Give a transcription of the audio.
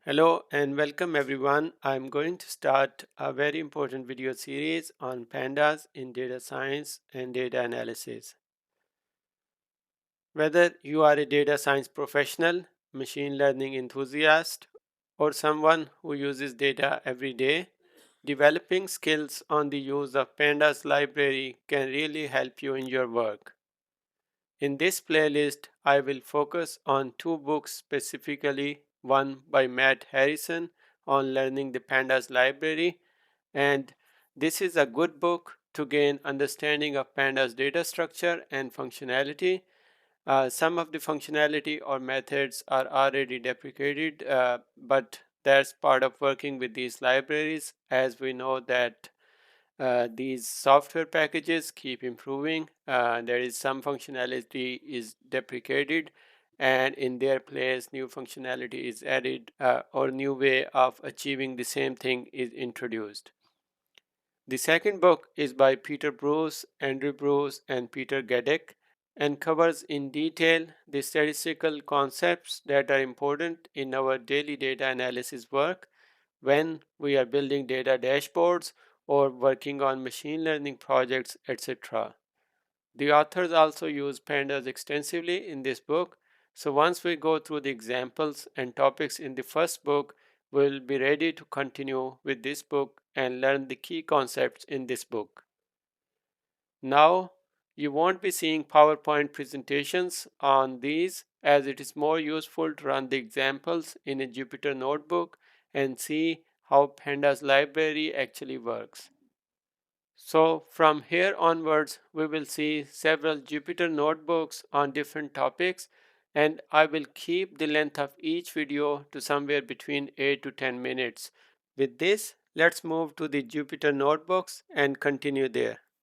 Hello and welcome everyone. I'm going to start a very important video series on pandas in data science and data analysis. Whether you are a data science professional, machine learning enthusiast, or someone who uses data every day, developing skills on the use of pandas library can really help you in your work. In this playlist, I will focus on two books specifically, one by Matt Harrison on learning the Pandas library, and this is a good book to gain understanding of Pandas data structure and functionality. Some of the functionality or methods are already deprecated, but that's part of working with these libraries, as we know that these software packages keep improving. There is some functionality is deprecated, and in their place new functionality is added, or new way of achieving the same thing is introduced. The second book is by Peter Bruce, Andrew Bruce, and Peter Gedeck, and covers in detail the statistical concepts that are important in our daily data analysis work when we are building data dashboards or working on machine learning projects, etc. The authors also use pandas extensively in this book, so once we go through the examples and topics in the first book, we'll be ready to continue with this book and learn the key concepts in this book. Now, you won't be seeing PowerPoint presentations on these, as it is more useful to run the examples in a Jupyter notebook and see how Pandas library actually works. So from here onwards, we will see several Jupyter notebooks on different topics, and I will keep the length of each video to somewhere between 8 to 10 minutes. With this, let's move to the Jupyter notebooks and continue there.